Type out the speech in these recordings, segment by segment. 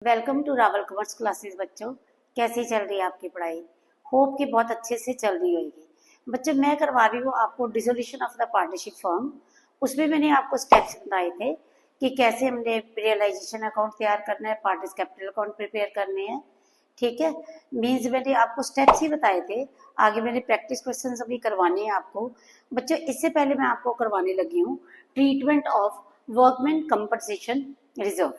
Welcome to Rawal commerce classes. बच्चों, कैसी चल रही है आपकी पढ़ाई? होप कि बहुत अच्छे से चल रही होगी। बच्चों, मैं करवा रही हूँ आपको dissolution of the partnership form. उसमें मैंने आपको स्टेप्स बताए थे कि कैसे हमने रियलाइजेशन अकाउंट तैयार करना है, पार्टनर्स कैपिटल अकाउंट प्रिपेयर करने हैं। ठीक है, मीन्स मैंने आपको स्टेप्स ही बताए थे। आगे मैंने प्रैक्टिस क्वेश्चन अभी करवाने हैं आपको। बच्चों, इससे पहले मैं आपको करवाने लगी हूँ treatment of workman compensation reserve.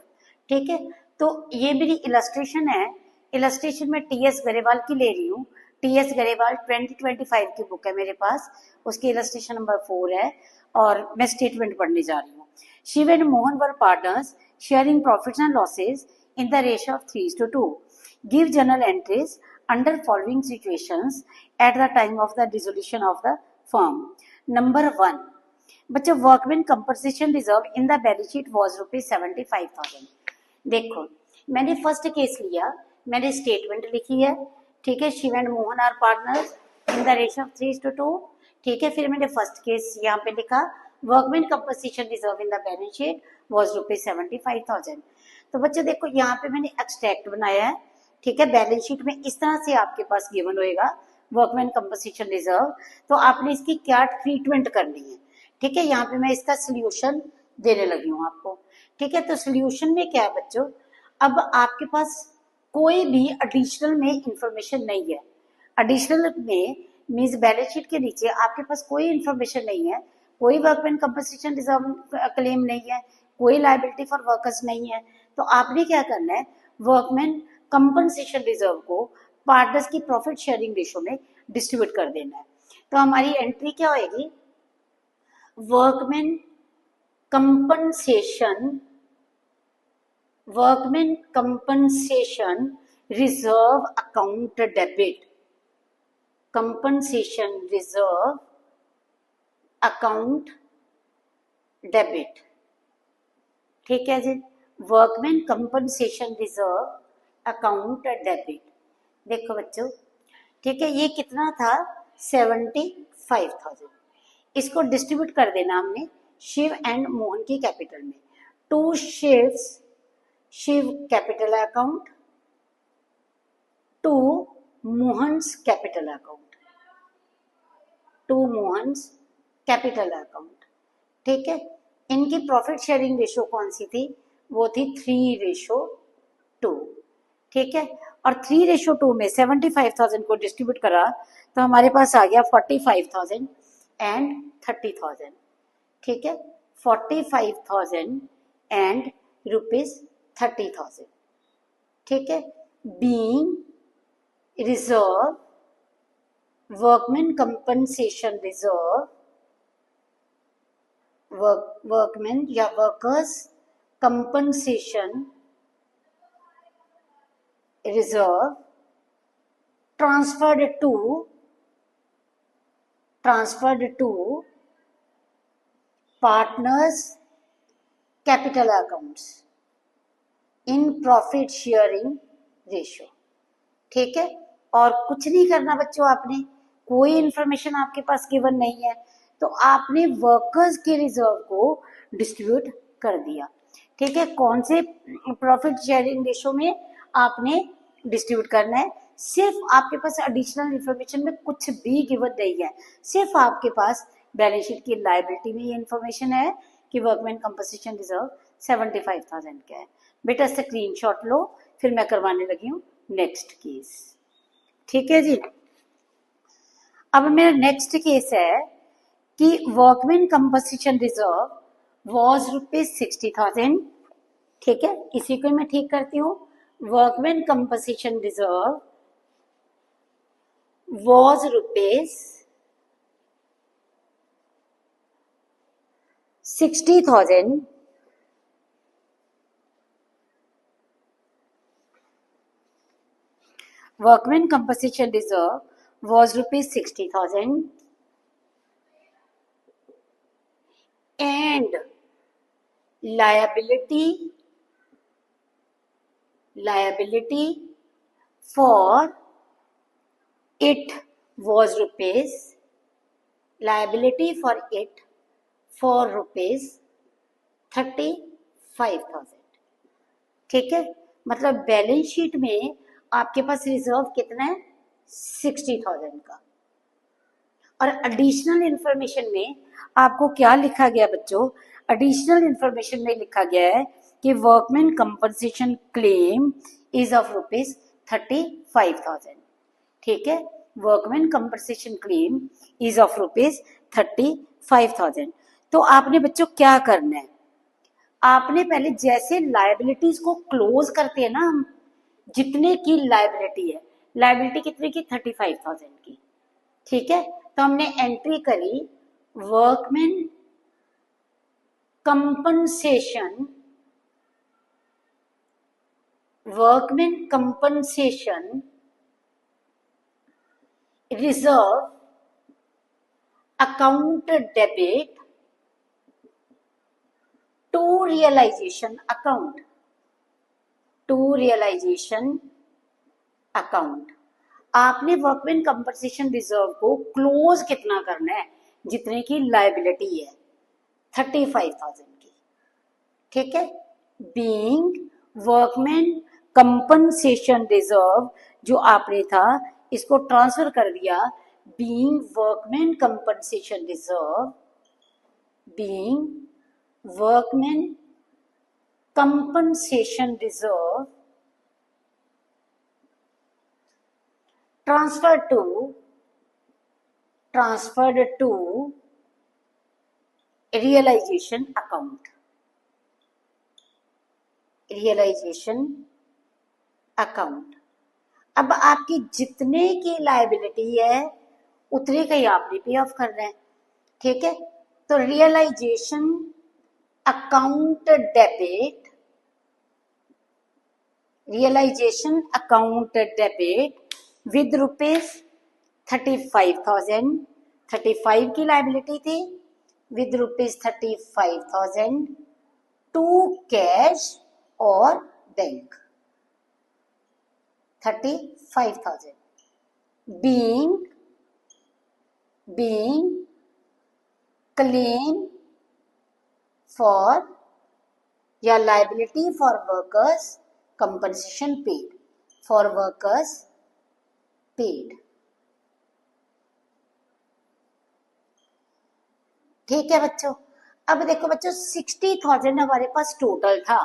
ठीक है, तो ये मेरी इलस्ट्रेशन है। इलस्ट्रेशन में टीएस गरेवाल की ले रही हूँ। टीएस गरेवाल 2025 की बुक है मेरे पास, उसकी इलस्ट्रेशन नंबर 4 है और मैं स्टेटमेंट पढ़ने जा रही हूँ। Shiv and Mohan were partners sharing profits and losses in the ratio of 3:2. Give journal entries under following situations at the time of the dissolution of the firm. Number 1. बच्चों, workman compensation reserve in the balance sheet was ₹75,000। देखो, मैंने first case लिया, मैंने statement लिखी है। ठीक है, Shiv and Mohan are partners in the ratio of 3:2। ठीक है, फिर मैंने फर्स्ट केस यहाँ पे लिखा, workman compensation reserve in the balance sheet was ₹75,000। तो बच्चों देखो, यहाँ पे मैंने एक्सट्रैक्ट बनाया है। ठीक है, बैलेंस शीट में इस तरह से आपके पास गिवन होएगा वर्कमैन कंपनसेशन रिजर्व। तो आपने इसकी क्या ट्रीटमेंट करनी है। ठीक है, यहाँ पे मैं इसका सोल्यूशन देने लगी हूँ आपको। ठीक है, तो सोल्यूशन में क्या है बच्चों, अब आपके पास कोई भी एडिशनल में इंफॉर्मेशन नहीं है। एडिशनल में मीन्स बैलेंस शीट के नीचे आपके पास कोई इंफॉर्मेशन नहीं है, कोई वर्कमैन कंपनसेशन रिजर्व क्लेम नहीं है, कोई लायबिलिटी फॉर वर्कर्स नहीं है। तो आपने क्या करना है, वर्कमैन कंपनसेशन रिजर्व को पार्टनर्स की प्रॉफिट शेयरिंग रेशो में डिस्ट्रीब्यूट कर देना है। तो हमारी एंट्री क्या होगी, workman compensation reserve account debit, compensation reserve account debit. ठीक है जी, workman compensation reserve account debit. देखो बच्चों, ठीक है, ये कितना था, 75,000। इसको डिस्ट्रीब्यूट कर देना हमने शिव एंड मोहन की कैपिटल में। To Shiv capital account, to Mohan's capital account, to Mohan's capital account. ठीक है, इनकी प्रॉफिट शेयरिंग रेशो कौन सी थी, वो थी 3:2। ठीक है, और 3:2 में 75,000 को डिस्ट्रीब्यूट करा तो हमारे पास आ गया 45,000 एंड 30,000। ठीक है, 45,000 एंड ₹30,000। ठीक है, being reserve workman compensation reserve, workman या workers compensation reserve transferred to partners capital accounts in profit sharing ratio। ठीक है, और कुछ नहीं करना बच्चों, आपने कोई इंफॉर्मेशन आपके पास गिवन नहीं है, तो आपने वर्कर्स के रिजर्व को डिस्ट्रीब्यूट कर दिया। ठीक है, कौन से प्रॉफिट शेयरिंग रेशो में आपने डिस्ट्रीब्यूट करना है। सिर्फ आपके पास एडिशनल इंफॉर्मेशन में कुछ भी गिवन नहीं है, सिर्फ आपके पास बैलेंस शीट की लायबिलिटी में ये इंफॉर्मेशन है कि वर्कमैन कंपनसेशन रिजर्व 75,000 का है। बेटा स्क्रीनशॉट लो, फिर मैं करवाने लगी हूँ नेक्स्ट केस। ठीक है जी, अब मेरा नेक्स्ट केस है कि वर्कमैन कंपनसेशन रिजर्व वॉज ₹60,000। ठीक है, इसी को मैं ठीक करती हूँ। Workman compensation reserve was ₹60,000 workman compensation reserve was ₹60,000 and liability for it was ₹35,000। ठीक है, मतलब बैलेंस शीट में आपके पास रिजर्व कितना है, 60,000 का। और एडिशनल इंफॉर्मेशन में आपको क्या लिखा गया बच्चों, एडिशनल इंफॉर्मेशन में लिखा गया है कि workman compensation claim is of rupees 35,000। ठीक है, workman compensation claim is of rupees 35,000। तो आपने बच्चों क्या करना है, आपने पहले जैसे लायबिलिटीज को क्लोज करते हैं ना हम, जितने की लायबिलिटी है, लायबिलिटी कितने की, 35,000 की। ठीक है, तो हमने एंट्री करी workman compensation, workman compensation reserve account debit to realisation account, to realisation account. आपने वर्कमैन कंपनसेशन रिजर्व को क्लोज कितना करना है, जितने की लायबिलिटी है 35,000 की। ठीक है, बीइंग वर्कमैन कंपनसेशन रिजर्व जो आपने था इसको ट्रांसफर कर दिया being workman compensation reserve, being workman compensation reserve transferred to realization account, realization account। अब आपकी जितने की लायबिलिटी है उतने का ही आपने पे ऑफ करना है। ठीक है, तो realisation account debit, realisation account debit with rupees 35,000, 35 की लायबिलिटी थी, विद रुपीज 35,000 टू कैश और बैंक, 35,000 being claim for या liability for workers compensation paid, for workers paid। ठीक है बच्चों, अब देखो बच्चों 60,000 हमारे पास टोटल था,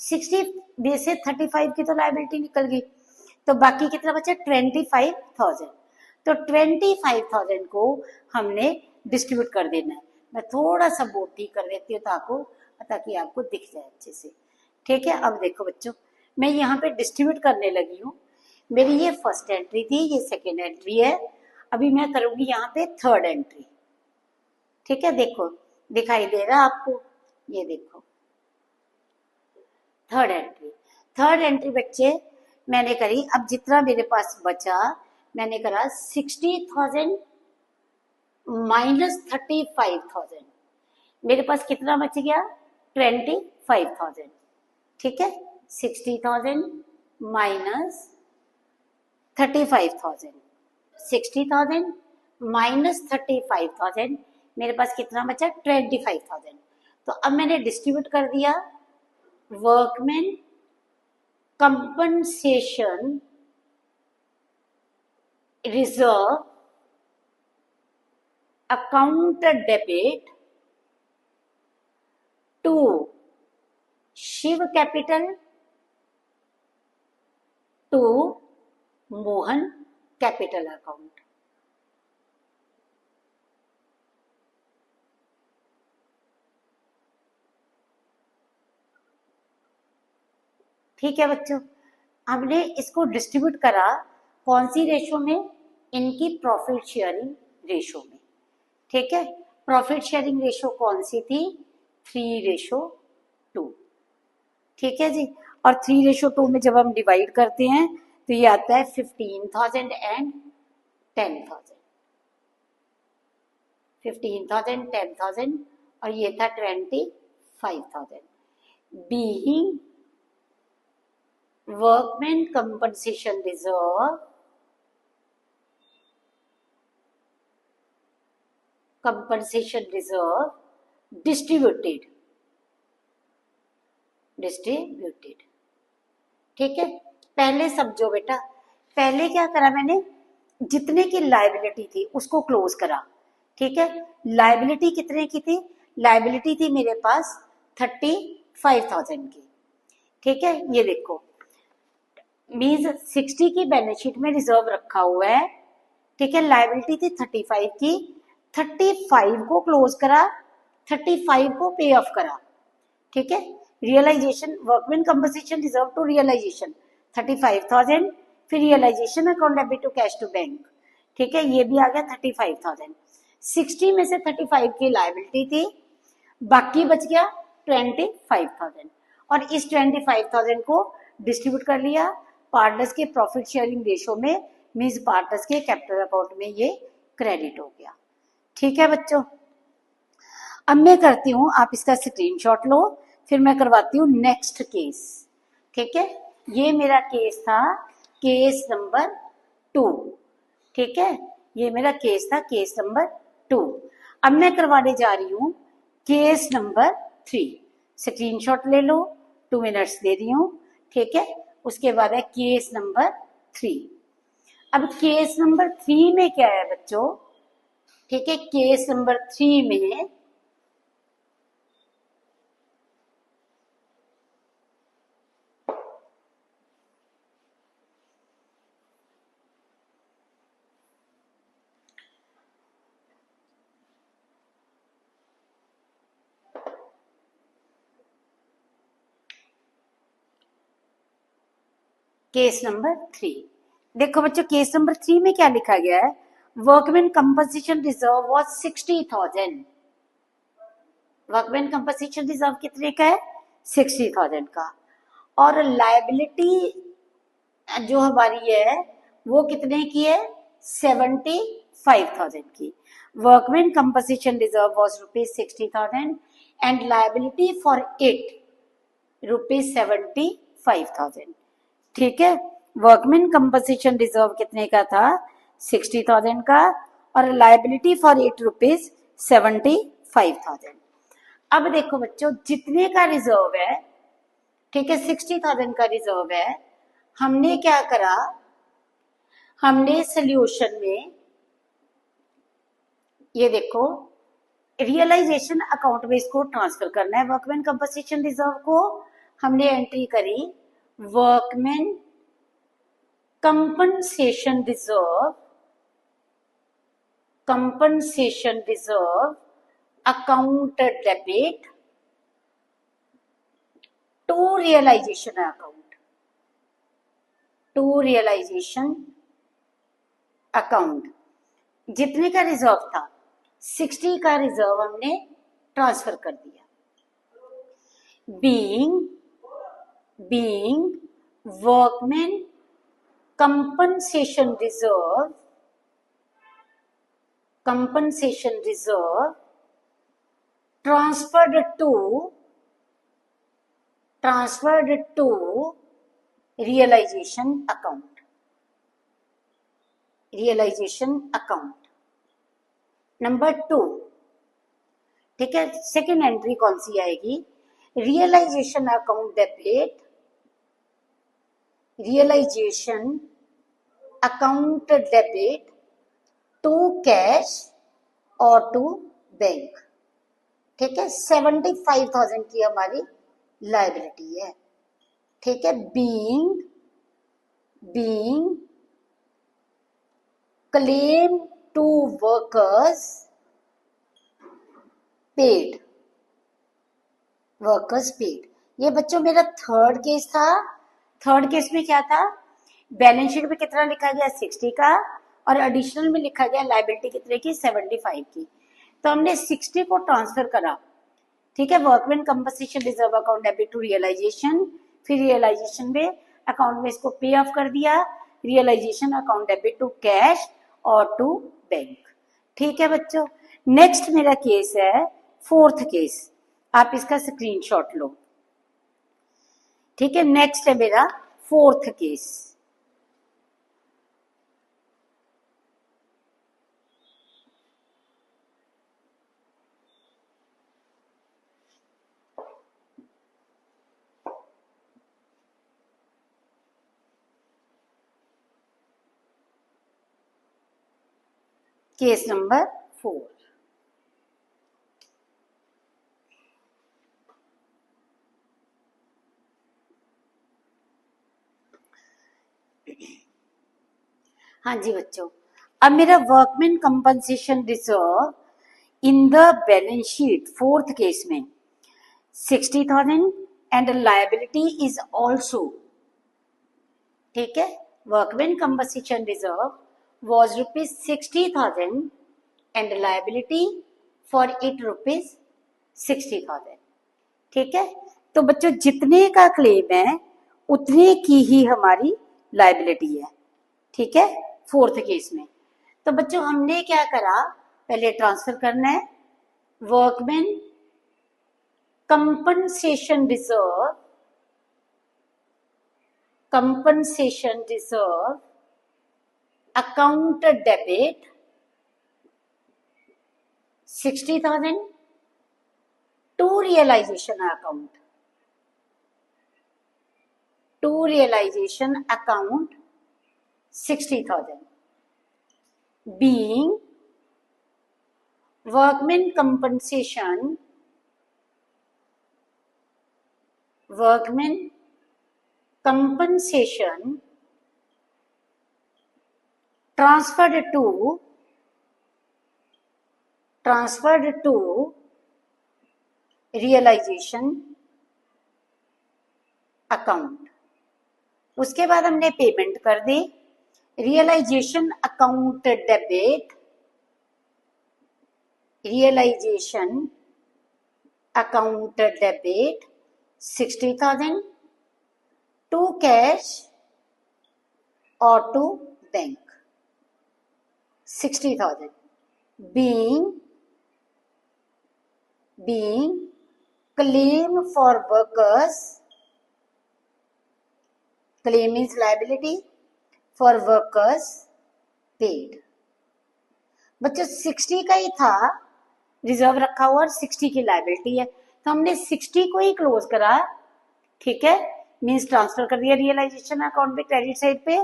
60 में से 35 की तो लायबिलिटी निकल गई, तो बाकी कितना बचा, 25,000। तो 25,000 को हमने डिस्ट्रीब्यूट कर देना है। मैं थोड़ा सा बोर्ड ठीक कर देती हूँ ताकि आपको दिख जाए अच्छे से। ठीक है, अब देखो बच्चों मैं यहाँ पे डिस्ट्रीब्यूट करने लगी हूँ। मेरी ये फर्स्ट एंट्री थी, ये सेकेंड एंट्री है, अभी मैं करूंगी यहाँ पे थर्ड एंट्री। ठीक है, देखो दिखाई दे रहा आपको, ये देखो थर्ड एंट्री। थर्ड एंट्री बच्चे मैंने करी, अब जितना मेरे पास बचा मैंने करा 60,000 माइनस 35,000, मेरे पास कितना बच गया, 25,000। ठीक है, 60,000 माइनस 35,000, 60,000 माइनस 35,000, मेरे पास कितना बचा, 25,000। तो अब मैंने डिस्ट्रीब्यूट कर दिया workman compensation reserve account debit to Shiv capital to Mohan capital account. ठीक है बच्चों, हमने इसको डिस्ट्रीब्यूट करा कौन सी रेशो में, इनकी प्रॉफिट शेयरिंग रेशो में। ठीक है, प्रॉफिट शेयरिंग रेशो कौन सी थी, 3:2। ठीक है जी, और 3:2 में जब हम डिवाइड करते हैं तो ये आता है 15,000 एंड 10,000, 15,000 10,000 और ये था 25,000। Being workman compensation reserve, compensation reserve distributed ठीक है, पहले समझो बेटा, पहले क्या करा मैंने, जितने की लाइबिलिटी थी उसको क्लोज करा। ठीक है, लाइबिलिटी कितने की थी, लाइबिलिटी थी मेरे पास 35,000 की। ठीक है, ये देखो मीन्स 60 की बैलेंस शीट में रिजर्व रखा हुआ है। ठीक है, लाइबिलिटी थी 35 की, 35 को क्लोज करा, 35 को पे ऑफ करा। ठीक है, realisation workman compensation reserve to realisation 35,000, फिर realisation account debit to cash to bank. ठीक है, ये भी आ गया 35,000। 60 में से 35 की लाइबिलिटी थी, बाकी बच गया 25,000, और इस 25,000 को डिस्ट्रीब्यूट कर लिया पार्टनर्स के प्रॉफिट शेयरिंग रेशो में, मीन्स पार्टनर्स के कैपिटल अकाउंट में ये क्रेडिट हो गया। ठीक है बच्चों, अब मैं करती हूँ, आप इसका स्क्रीनशॉट लो, फिर मैं करवाती हूँ नेक्स्ट केस। ठीक है, ये मेरा केस था केस नंबर 2। ठीक है, ये मेरा केस था केस नंबर 2। अब मैं करवाने जा रही हूँ केस नंबर 3। स्क्रीनशॉट ले लो, 2 मिनट्स दे रही हूँ। ठीक है, उसके बाद है केस नंबर 3। अब केस नंबर 3 में क्या है बच्चों, ठीक है, केस नंबर 3 में केस नंबर 3, देखो बच्चों केस नंबर 3 में क्या लिखा गया है, workman compensation reserve was 60,000। Workman compensation reserve कितने का है, 60,000 का, और लायबिलिटी जो हमारी है वो कितने की है, 75,000 की। Workman compensation reserve was ₹60,000 and liability for it ₹75,000। ठीक है, वर्कमैन कंपनसेशन रिजर्व कितने का था, 60,000 का, और लाइबिलिटी फॉर ₹75,000। अब देखो बच्चों, जितने का रिजर्व है, ठीक है, 60,000 का रिजर्व है, हमने क्या करा, हमने सोल्यूशन में ये देखो रियलाइजेशन अकाउंट में इसको ट्रांसफर करना है। वर्कमैन कंपनसेशन रिजर्व को हमने एंट्री करी workman compensation reserve account debit to realization account जितने का रिजर्व था 60 का रिजर्व हमने ट्रांसफर कर दिया। being workman compensation reserve transferred to realization account number 2। ठीक है, सेकेंड एंट्री कौन सी आएगी, realisation account debit, to cash और टू बैंक। ठीक है, 75,000 की हमारी लाइबिलिटी है। ठीक है, being claim to workers paid, ये बच्चों मेरा थर्ड केस था। थर्ड केस में क्या था, बैलेंस शीट में कितना लिखा गया 60 का, और एडिशनल में लिखा गया लाइबिलिटी कितने की 75 की। तो हमने 60 को ट्रांसफर करा। ठीक है, workman compensation reserve account debit to realisation, फिर रियलाइजेशन में अकाउंट में इसको पे ऑफ कर दिया, realisation account debit to cash और टू बैंक। ठीक है बच्चों, नेक्स्ट मेरा केस है फोर्थ केस, आप इसका स्क्रीनशॉट लो। ठीक है, नेक्स्ट है मेरा फोर्थ केस। Case number 4। हाँ जी बच्चों, अब मेरा workman compensation reserve in the balance sheet fourth case में 60,000 एंड लायबिलिटी इज ऑल्सो, ठीक है, workman compensation reserve was ₹60,000 and liability for it ₹60,000, ठीक है। तो बच्चों जितने का क्लेम है उतने की ही हमारी लायबिलिटी है, ठीक है, फोर्थ केस में। तो बच्चों हमने क्या करा, पहले ट्रांसफर करना है workman compensation reserve account debit 60,000 to realisation account 60,000 being workman compensation transferred to realization account। उसके बाद हमने पेमेंट कर दी, realisation account debit 60,000 to cash or to bank 60,000 being claim for workers, claim means liability for workers paid। बच्चों 60 का ही था reserve रखा हुआ और 60 की लायबिलिटी है, तो हमने 60 को ही क्लोज करा, ठीक है, मींस ट्रांसफर कर दिया रियलाइजेशन अकाउंट पे क्रेडिट साइड पे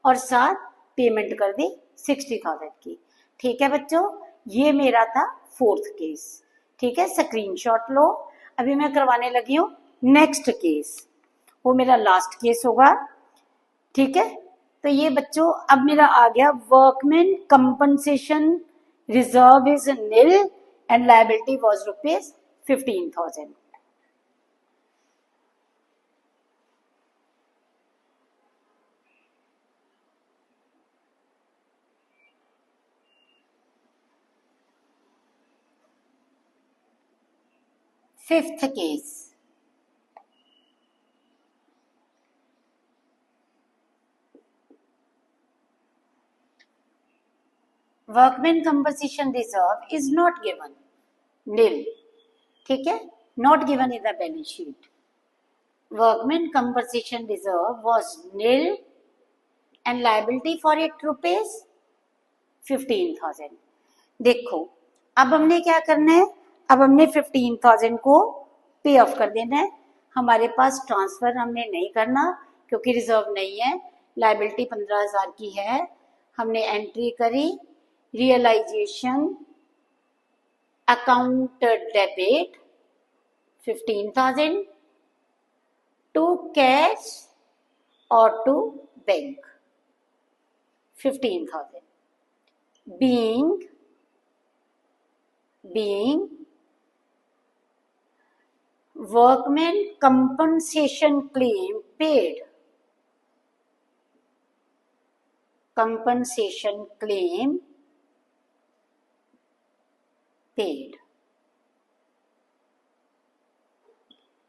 और साथ पेमेंट कर दी 60,000 की, ठीक है बच्चों। ये मेरा था फोर्थ केस, ठीक है, स्क्रीनशॉट लो। अभी मैं करवाने लगी हूँ नेक्स्ट केस, वो मेरा लास्ट केस होगा, ठीक है। तो ये बच्चों अब मेरा आ गया workman compensation reserve is nil and liability was ₹15,000। Fifth case, workman compensation reserve is not given, nil, ठीक है, not given in the balance sheet. Workman compensation reserve was nil and liability for it ₹15,000। देखो अब हमने क्या करना है, अब हमने 15,000 को पे ऑफ कर देना है। हमारे पास ट्रांसफर हमने नहीं करना क्योंकि रिजर्व नहीं है, लायबिलिटी 15,000 की है। हमने एंट्री करी realisation account debit 15,000 to cash और to bank 15,000 being workman compensation claim paid, compensation claim paid,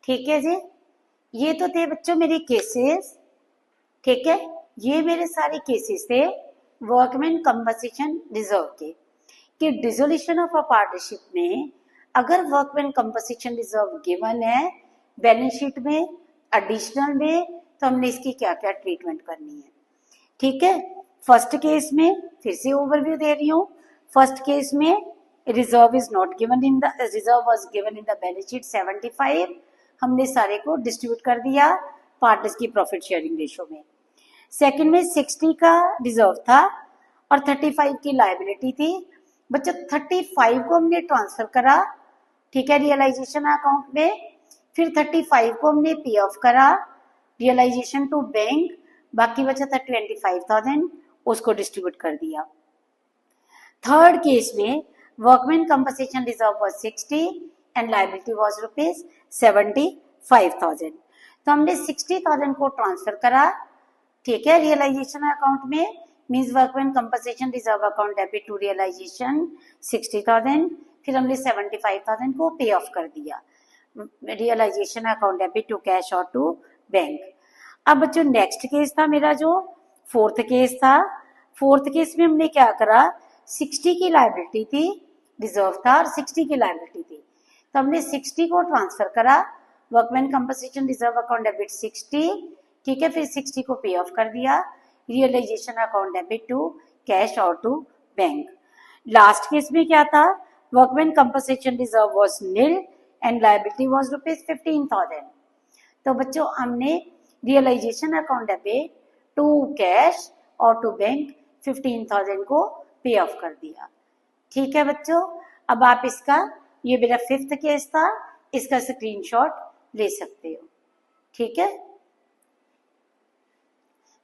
ठीक है जी। ये तो थे बच्चों मेरे केसेस, ठीक है, ये मेरे सारे केसेस थे वर्कमैन कंपनसेशन रिजर्व के, कि डिसोल्यूशन ऑफ अ पार्टनरशिप में अगर वर्कमैन कंपनसेशन रिजर्व गिवन है बैलेंस शीट में एडिशनल में, तो हमने इसकी क्या क्या ट्रीटमेंट करनी है, ठीक है। फर्स्ट केस में फिर से ओवरव्यू दे रही हूँ। फर्स्ट केस में reserve is not given in the, reserve was given in the balance sheet 75, हमने सारे को डिस्ट्रीब्यूट कर दिया पार्टनर्स की प्रॉफिट शेयरिंग रेशो में। सेकंड में 60 का रिजर्व था और 35 की लायबिलिटी थी। बच्चों 35 को हमने ट्रांसफर करा, ठीक है, रियलाइजेशन अकाउंट में। फिर 35 को हमने पे ऑफ करा रियलाइजेशन टू बैंक, बाकी बचा था 25,000, उसको डिस्ट्रीब्यूट कर दिया। थर्ड केस में workman compensation reserve was 60 and liability was rupees 75,000। तो हमने 60,000 को ट्रांसफर करा, ठीक है, रियलाइजेशन अकाउंट में, means workman compensation reserve account debit to realisation 60,000। फिर हमने 75,000 को पे ऑफ कर दिया realisation account debit to cash और टू बैंक। अब बच्चों नेक्स्ट केस था मेरा जो फोर्थ केस था। फोर्थ केस में हमने क्या करा, 60 की लायबिलिटी थी, रिजर्व था, और 60 की लायबिलिटी थी, तो हमने 60 को ट्रांसफर करा workman compensation reserve account debit 60, ठीक है, फिर 60 को पे ऑफ कर दिया realisation account debit to cash और टू बैंक। लास्ट केस में क्या था, workman compensation reserve was nil and liability was rupees 15,000। तो बच्चों हमने realisation account debit to cash और टू बैंक 15,000 को पे ऑफ कर दिया, ठीक है बच्चों। अब आप इसका, ये मेरा फिफ्थ केस था, इसका स्क्रीनशॉट ले सकते हो, ठीक है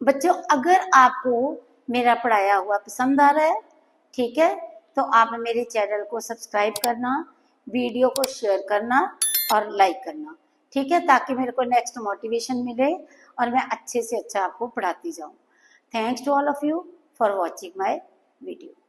बच्चों। अगर आपको मेरा पढ़ाया हुआ पसंद आ रहा है, ठीक है, तो आप मेरे चैनल को सब्सक्राइब करना, वीडियो को शेयर करना और लाइक करना, ठीक है, ताकि मेरे को नेक्स्ट मोटिवेशन मिले और मैं अच्छे से अच्छा आपको पढ़ाती जाऊं। Thanks to all of you for watching my video.